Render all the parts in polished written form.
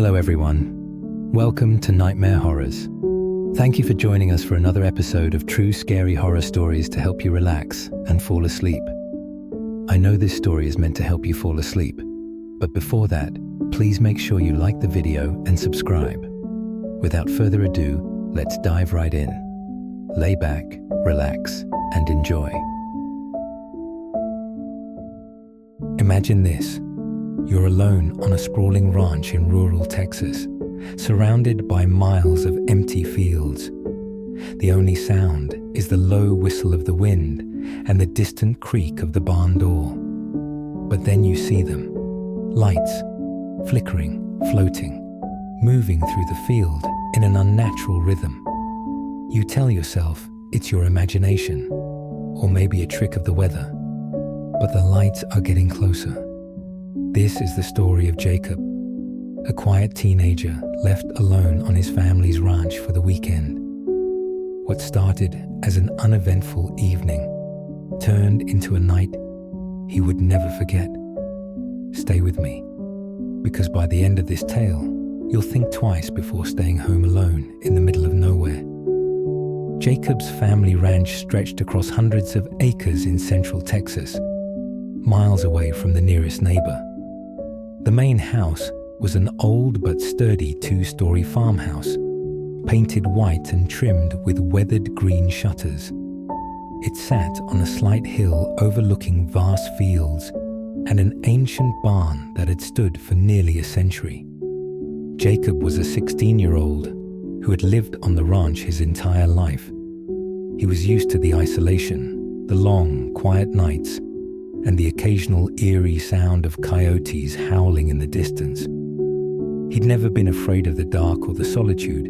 Hello everyone. Welcome to Nightmare Horrors. Thank you for joining us for another episode of true scary horror stories to help you relax and fall asleep. I know this story is meant to help you fall asleep, but before that, please make sure you like the video and subscribe. Without further ado, let's dive right in. Lay back, relax, and enjoy. Imagine this. You're alone on a sprawling ranch in rural Texas, surrounded by miles of empty fields. The only sound is the low whistle of the wind and the distant creak of the barn door. But then you see them. Lights, flickering, floating, moving through the field in an unnatural rhythm. You tell yourself it's your imagination, or maybe a trick of the weather. But the lights are getting closer. This is the story of Jacob, a quiet teenager left alone on his family's ranch for the weekend. What started as an uneventful evening turned into a night he would never forget. Stay with me, because by the end of this tale, you'll think twice before staying home alone in the middle of nowhere. Jacob's family ranch stretched across hundreds of acres in central Texas, miles away from the nearest neighbor. The main house was an old but sturdy two-story farmhouse, painted white and trimmed with weathered green shutters. It sat on a slight hill overlooking vast fields and an ancient barn that had stood for nearly a century. Jacob was a 16-year-old who had lived on the ranch his entire life. He was used to the isolation, the long, quiet nights, and the occasional eerie sound of coyotes howling in the distance. He'd never been afraid of the dark or the solitude.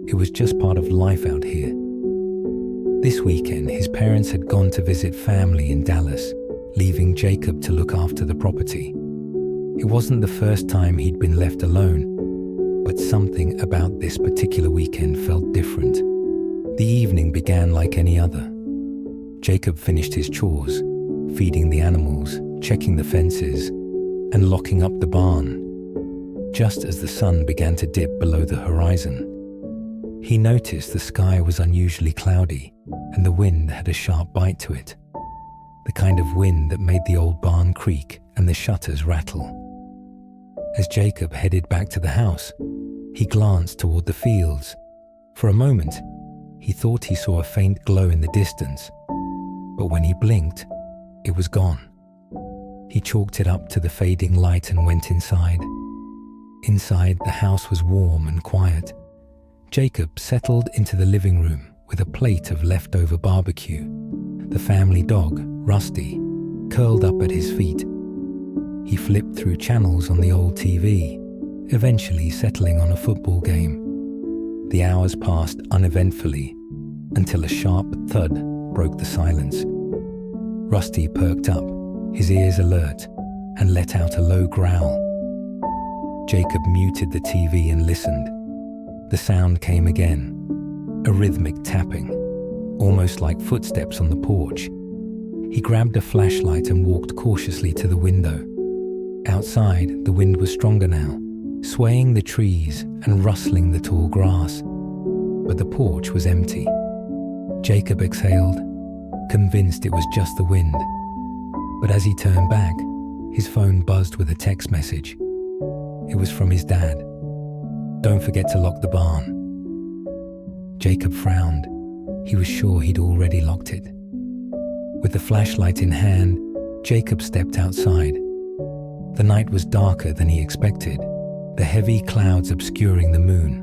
It was just part of life out here. This weekend, his parents had gone to visit family in Dallas, leaving Jacob to look after the property. It wasn't the first time he'd been left alone, but something about this particular weekend felt different. The evening began like any other. Jacob finished his chores, feeding the animals, checking the fences, and locking up the barn. Just as the sun began to dip below the horizon, he noticed the sky was unusually cloudy and the wind had a sharp bite to it, the kind of wind that made the old barn creak and the shutters rattle. As Jacob headed back to the house, he glanced toward the fields. For a moment, he thought he saw a faint glow in the distance, but when he blinked, it was gone. He chalked it up to the fading light and went inside. Inside, the house was warm and quiet. Jacob settled into the living room with a plate of leftover barbecue. The family dog, Rusty, curled up at his feet. He flipped through channels on the old TV, eventually settling on a football game. The hours passed uneventfully until a sharp thud broke the silence. Rusty perked up, his ears alert, and let out a low growl. Jacob muted the TV and listened. The sound came again, a rhythmic tapping, almost like footsteps on the porch. He grabbed a flashlight and walked cautiously to the window. Outside, the wind was stronger now, swaying the trees and rustling the tall grass. But the porch was empty. Jacob exhaled, convinced it was just the wind. But as he turned back, his phone buzzed with a text message. It was from his dad. "Don't forget to lock the barn." Jacob frowned. He was sure he'd already locked it. With the flashlight in hand, Jacob stepped outside. The night was darker than he expected, the heavy clouds obscuring the moon.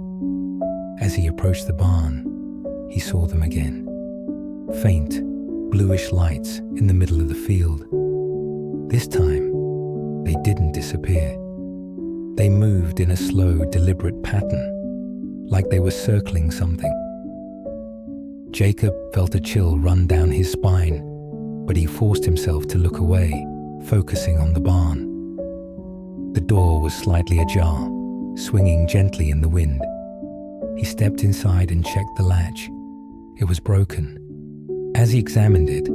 As he approached the barn, he saw them again. Faint, bluish lights in the middle of the field. This time, they didn't disappear. They moved in a slow, deliberate pattern, like they were circling something. Jacob felt a chill run down his spine, but he forced himself to look away, focusing on the barn. The door was slightly ajar, swinging gently in the wind. He stepped inside and checked the latch. It was broken. As he examined it,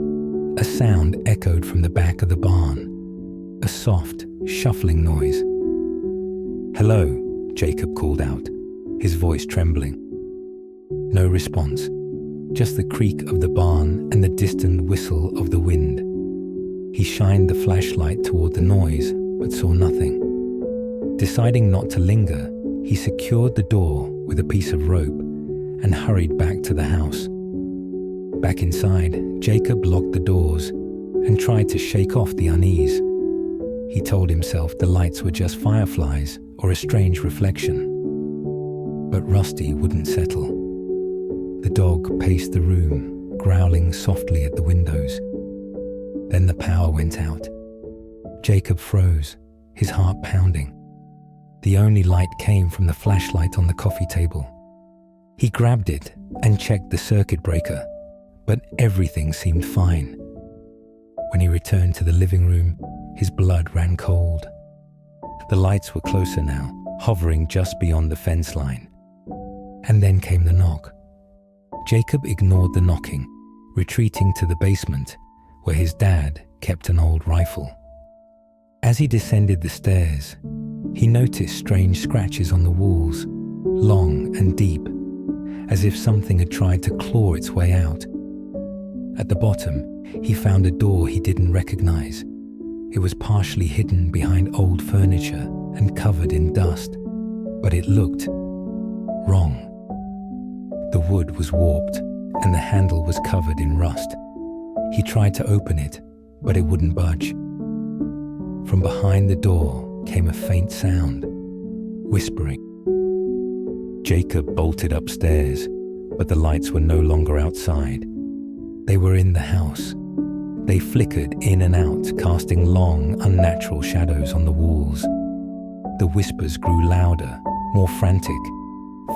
a sound echoed from the back of the barn, a soft, shuffling noise. "Hello," Jacob called out, his voice trembling. No response, just the creak of the barn and the distant whistle of the wind. He shined the flashlight toward the noise, but saw nothing. Deciding not to linger, he secured the door with a piece of rope and hurried back to the house. Back inside, Jacob locked the doors and tried to shake off the unease. He told himself the lights were just fireflies or a strange reflection. But Rusty wouldn't settle. The dog paced the room, growling softly at the windows. Then the power went out. Jacob froze, his heart pounding. The only light came from the flashlight on the coffee table. He grabbed it and checked the circuit breaker, but everything seemed fine. When he returned to the living room, his blood ran cold. The lights were closer now, hovering just beyond the fence line. And then came the knock. Jacob ignored the knocking, retreating to the basement, where his dad kept an old rifle. As he descended the stairs, he noticed strange scratches on the walls, long and deep, as if something had tried to claw its way out. At the bottom, he found a door he didn't recognize. It was partially hidden behind old furniture and covered in dust, but it looked wrong. The wood was warped and the handle was covered in rust. He tried to open it, but it wouldn't budge. From behind the door came a faint sound, whispering. Jacob bolted upstairs, but the lights were no longer outside. They were in the house. They flickered in and out, casting long, unnatural shadows on the walls. The whispers grew louder, more frantic,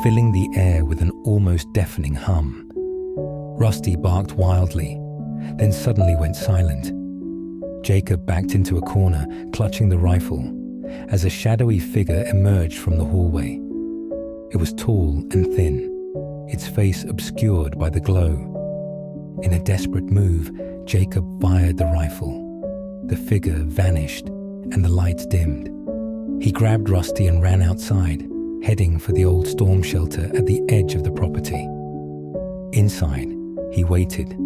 filling the air with an almost deafening hum. Rusty barked wildly, then suddenly went silent. Jacob backed into a corner, clutching the rifle, as a shadowy figure emerged from the hallway. It was tall and thin, its face obscured by the glow. In a desperate move, Jacob fired the rifle. The figure vanished, and the lights dimmed. He grabbed Rusty and ran outside, heading for the old storm shelter at the edge of the property. Inside, he waited,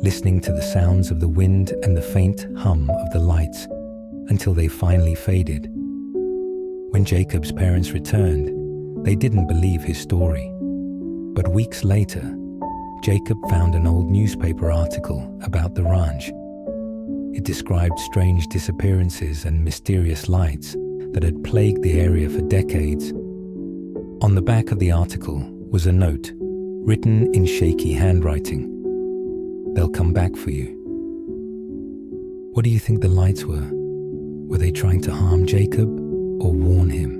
listening to the sounds of the wind and the faint hum of the lights until they finally faded. When Jacob's parents returned, they didn't believe his story. But weeks later, Jacob found an old newspaper article about the ranch. It described strange disappearances and mysterious lights that had plagued the area for decades. On the back of the article was a note, written in shaky handwriting. "They'll come back for you." What do you think the lights were? Were they trying to harm Jacob or warn him?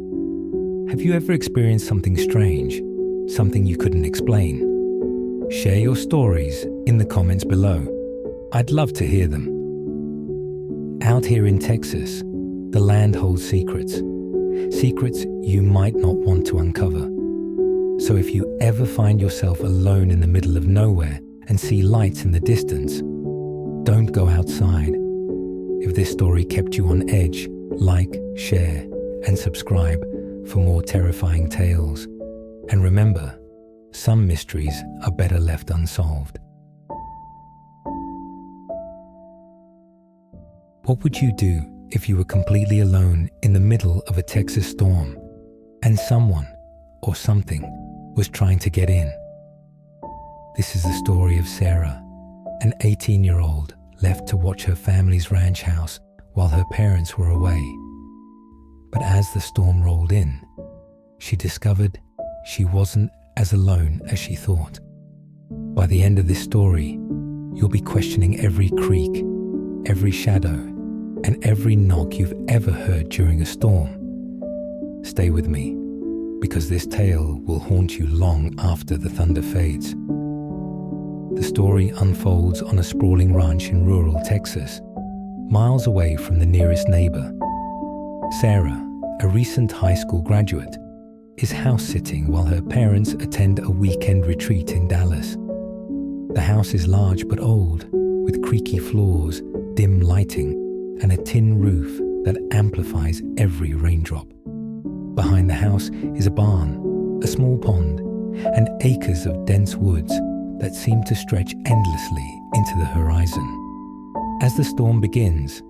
Have you ever experienced something strange, something you couldn't explain? Share your stories in the comments below. I'd love to hear them. Out here in Texas, the land holds secrets. Secrets you might not want to uncover. So if you ever find yourself alone in the middle of nowhere and see lights in the distance, don't go outside. If this story kept you on edge, like, share, and subscribe for more terrifying tales. And remember, some mysteries are better left unsolved. What would you do if you were completely alone in the middle of a Texas storm and someone or something was trying to get in? This is the story of Sarah, an 18-year-old left to watch her family's ranch house while her parents were away. But as the storm rolled in, she discovered she wasn't as alone as she thought. By the end of this story, you'll be questioning every creak, every shadow, and every knock you've ever heard during a storm. Stay with me, because this tale will haunt you long after the thunder fades. The story unfolds on a sprawling ranch in rural Texas, miles away from the nearest neighbor. Sarah, a recent high school graduate, is house-sitting while her parents attend a weekend retreat in Dallas. The house is large but old, with creaky floors, dim lighting, and a tin roof that amplifies every raindrop. Behind the house is a barn, a small pond, and acres of dense woods that seem to stretch endlessly into the horizon. As the storm begins,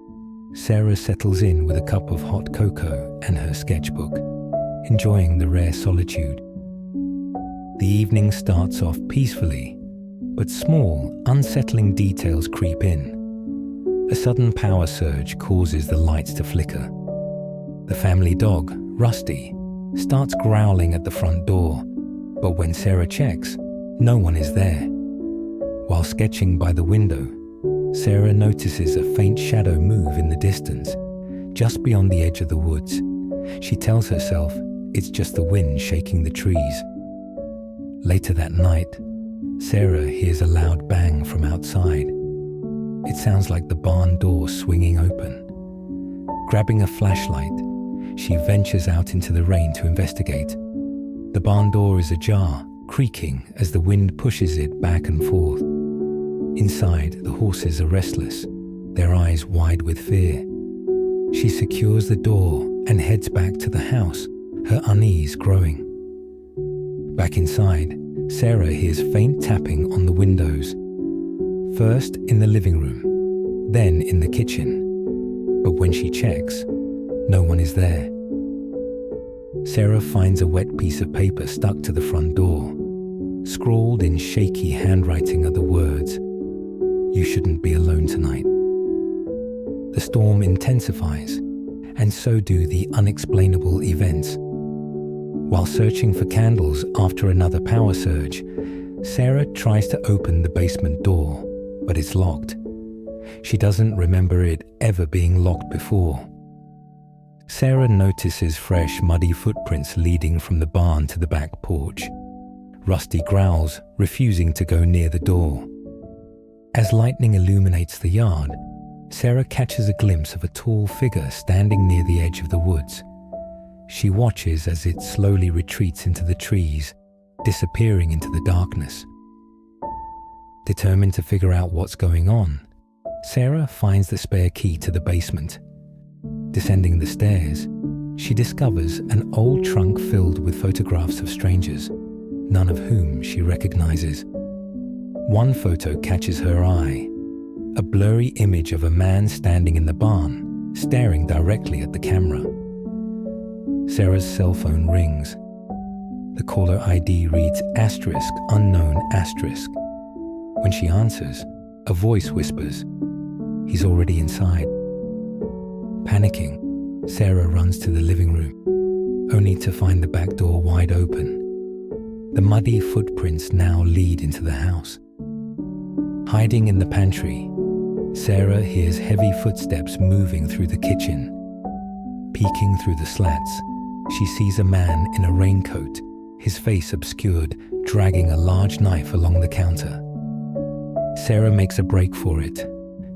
Sarah settles in with a cup of hot cocoa and her sketchbook, enjoying the rare solitude. The evening starts off peacefully, but small, unsettling details creep in. A sudden power surge causes the lights to flicker. The family dog, Rusty, starts growling at the front door, but when Sarah checks, no one is there. While sketching by the window, Sarah notices a faint shadow move in the distance, just beyond the edge of the woods. She tells herself it's just the wind shaking the trees. Later that night, Sarah hears a loud bang from outside. It sounds like the barn door swinging open. Grabbing a flashlight, she ventures out into the rain to investigate. The barn door is ajar, creaking as the wind pushes it back and forth. Inside, the horses are restless, their eyes wide with fear. She secures the door and heads back to the house, her unease growing. Back inside, Sarah hears faint tapping on the windows. First in the living room, then in the kitchen. But when she checks, no one is there. Sarah finds a wet piece of paper stuck to the front door. Scrawled in shaky handwriting are the words, "You shouldn't be alone tonight." The storm intensifies, and so do the unexplainable events. While searching for candles after another power surge, Sarah tries to open the basement door, but it's locked. She doesn't remember it ever being locked before. Sarah notices fresh, muddy footprints leading from the barn to the back porch. Rusty growls, refusing to go near the door. As lightning illuminates the yard, Sarah catches a glimpse of a tall figure standing near the edge of the woods. She watches as it slowly retreats into the trees, disappearing into the darkness. Determined to figure out what's going on, Sarah finds the spare key to the basement. Descending the stairs, she discovers an old trunk filled with photographs of strangers, none of whom she recognizes. One photo catches her eye, a blurry image of a man standing in the barn, staring directly at the camera. Sarah's cell phone rings. The caller ID reads *unknown*. When she answers, a voice whispers, "He's already inside." Panicking, Sarah runs to the living room, only to find the back door wide open. The muddy footprints now lead into the house. Hiding in the pantry, Sarah hears heavy footsteps moving through the kitchen. Peeking through the slats, she sees a man in a raincoat, his face obscured, dragging a large knife along the counter. Sarah makes a break for it,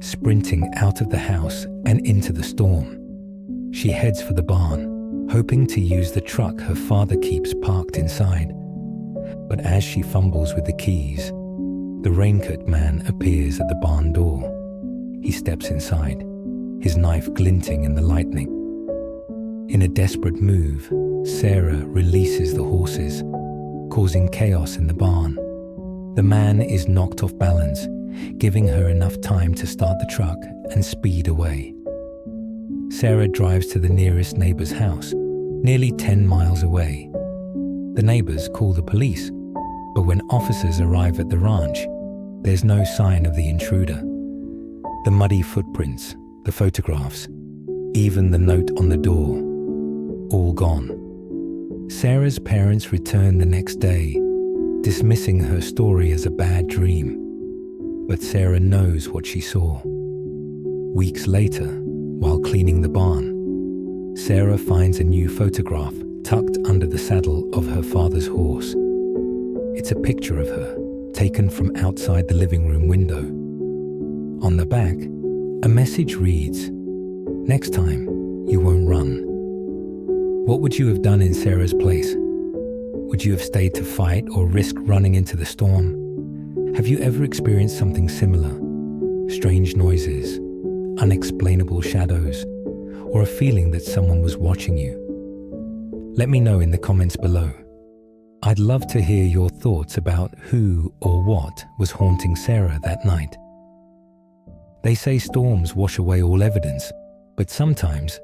sprinting out of the house and into the storm. She heads for the barn, hoping to use the truck her father keeps parked inside. But as she fumbles with the keys, the raincoat man appears at the barn door. He steps inside, his knife glinting in the lightning. In a desperate move, Sarah releases the horses, causing chaos in the barn. The man is knocked off balance, giving her enough time to start the truck and speed away. Sarah drives to the nearest neighbor's house, nearly 10 miles away. The neighbors call the police, but when officers arrive at the ranch, there's no sign of the intruder. The muddy footprints, the photographs, even the note on the door, all gone. Sarah's parents return the next day, dismissing her story as a bad dream. But Sarah knows what she saw. Weeks later, while cleaning the barn, Sarah finds a new photograph tucked under the saddle of her father's horse. It's a picture of her, taken from outside the living room window. On the back, a message reads, "Next time, you won't run." What would you have done in Sarah's place? Would you have stayed to fight or risk running into the storm? Have you ever experienced something similar? Strange noises, unexplainable shadows, or a feeling that someone was watching you? Let me know in the comments below. I'd love to hear your thoughts about who or what was haunting Sarah that night. They say storms wash away all evidence, but sometimes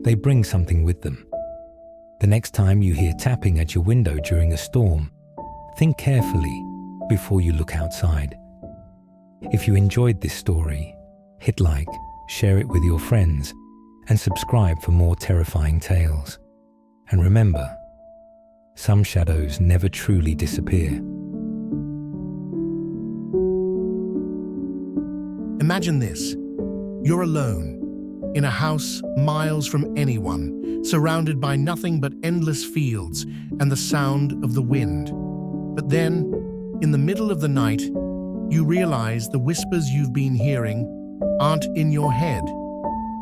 they bring something with them. The next time you hear tapping at your window during a storm, think carefully before you look outside. If you enjoyed this story, hit like, share it with your friends, and subscribe for more terrifying tales. And remember, some shadows never truly disappear. Imagine this. You're alone, in a house miles from anyone, surrounded by nothing but endless fields and the sound of the wind. But then, in the middle of the night, you realize the whispers you've been hearing aren't in your head.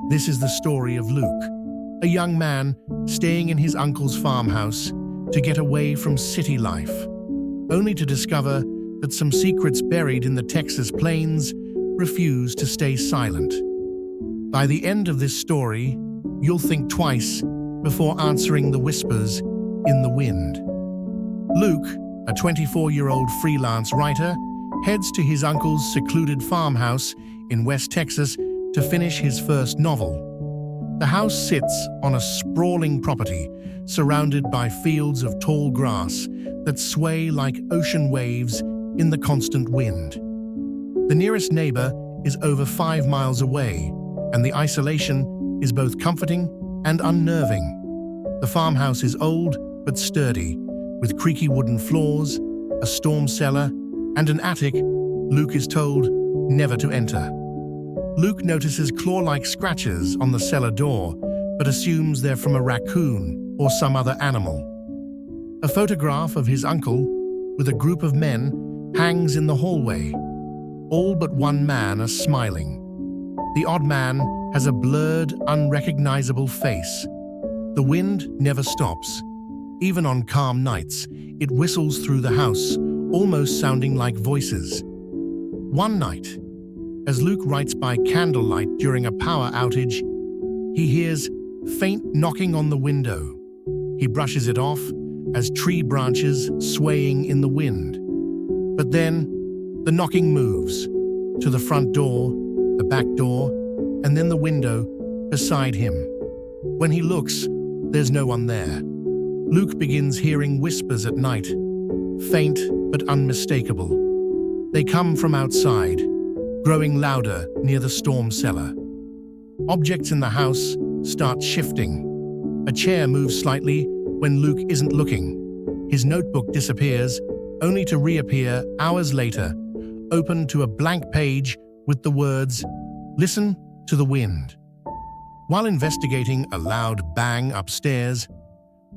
This is the story of Luke, a young man staying in his uncle's farmhouse to get away from city life, only to discover that some secrets buried in the Texas plains refuse to stay silent. By the end of this story, you'll think twice before answering the whispers in the wind. Luke, a 24-year-old freelance writer, heads to his uncle's secluded farmhouse in West Texas to finish his first novel. The house sits on a sprawling property surrounded by fields of tall grass that sway like ocean waves in the constant wind. The nearest neighbor is over 5 miles away, and the isolation is both comforting and unnerving. The farmhouse is old but sturdy, with creaky wooden floors, a storm cellar, and an attic Luke is told never to enter. Luke notices claw-like scratches on the cellar door, but assumes they're from a raccoon or some other animal. A photograph of his uncle, with a group of men, hangs in the hallway. All but one man are smiling. The odd man has a blurred, unrecognizable face. The wind never stops. Even on calm nights, it whistles through the house, almost sounding like voices. One night, as Luke writes by candlelight during a power outage, he hears faint knocking on the window. He brushes it off as tree branches swaying in the wind. But then, the knocking moves to the front door, the back door, and then the window beside him. When he looks, there's no one there. Luke begins hearing whispers at night, faint but unmistakable. They come from outside, growing louder near the storm cellar. Objects in the house start shifting. A chair moves slightly when Luke isn't looking. His notebook disappears, only to reappear hours later, open to a blank page with the words, "Listen to the wind." While investigating a loud bang upstairs,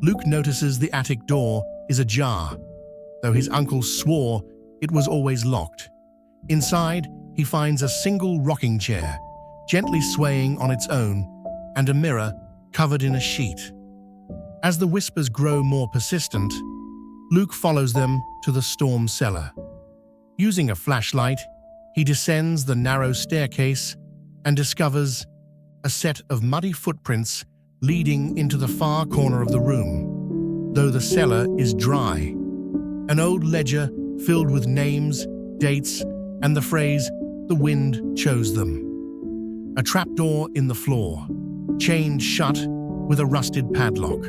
Luke notices the attic door is ajar, though his uncle swore it was always locked. Inside, he finds a single rocking chair, gently swaying on its own, and a mirror covered in a sheet. As the whispers grow more persistent, Luke follows them to the storm cellar. Using a flashlight, he descends the narrow staircase and discovers a set of muddy footprints leading into the far corner of the room, though the cellar is dry. An old ledger filled with names, dates, and the phrase, "The wind chose them." A trapdoor in the floor, chained shut with a rusted padlock.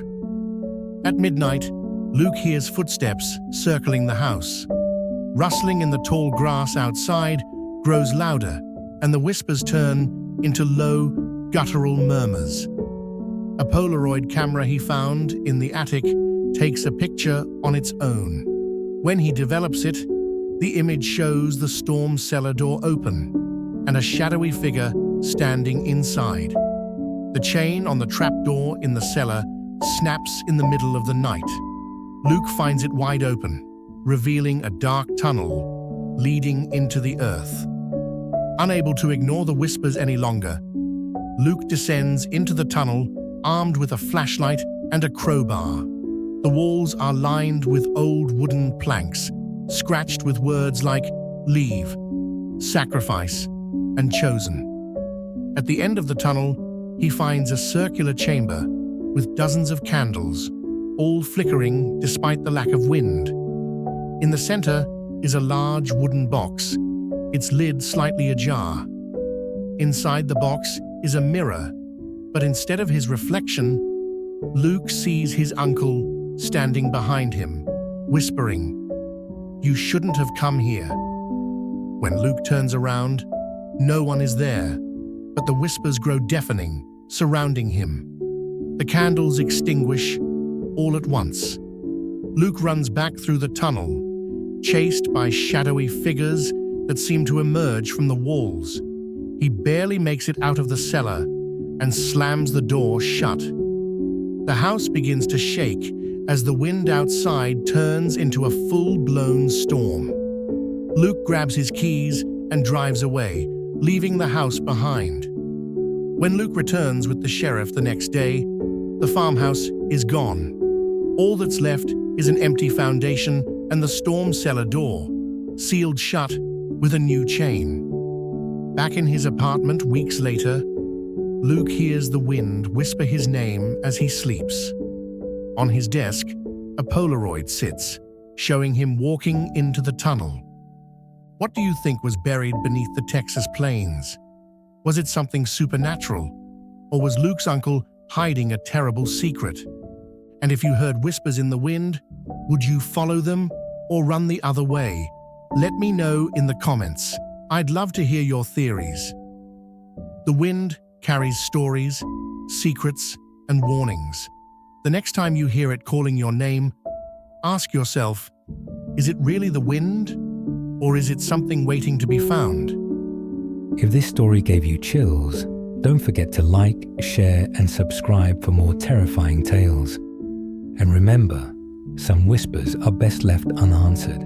At midnight, Luke hears footsteps circling the house. Rustling in the tall grass outside grows louder, and the whispers turn into low, guttural murmurs. A Polaroid camera he found in the attic takes a picture on its own. When he develops it, the image shows the storm cellar door open and a shadowy figure standing inside. The chain on the trapdoor in the cellar snaps in the middle of the night. Luke finds it wide open, revealing a dark tunnel leading into the earth. Unable to ignore the whispers any longer, Luke descends into the tunnel armed with a flashlight and a crowbar. The walls are lined with old wooden planks, scratched with words like leave, sacrifice, and chosen. At the end of the tunnel, he finds a circular chamber with dozens of candles, all flickering despite the lack of wind. In the center is a large wooden box, its lid slightly ajar. Inside the box is a mirror, but instead of his reflection, Luke sees his uncle standing behind him, whispering, "You shouldn't have come here." When Luke turns around, no one is there, but the whispers grow deafening, surrounding him. The candles extinguish all at once. Luke runs back through the tunnel, chased by shadowy figures that seem to emerge from the walls. He barely makes it out of the cellar and slams the door shut. The house begins to shake as the wind outside turns into a full-blown storm. Luke grabs his keys and drives away, leaving the house behind. When Luke returns with the sheriff the next day, the farmhouse is gone. All that's left is an empty foundation and the storm cellar door, sealed shut with a new chain. Back in his apartment weeks later, Luke hears the wind whisper his name as he sleeps. On his desk, a Polaroid sits, showing him walking into the tunnel. What do you think was buried beneath the Texas plains? Was it something supernatural? Or was Luke's uncle hiding a terrible secret? And if you heard whispers in the wind, would you follow them or run the other way? Let me know in the comments. I'd love to hear your theories. The wind carries stories, secrets, and warnings. The next time you hear it calling your name, ask yourself, is it really the wind? Or is it something waiting to be found? If this story gave you chills, don't forget to like, share, and subscribe for more terrifying tales. And remember, some whispers are best left unanswered.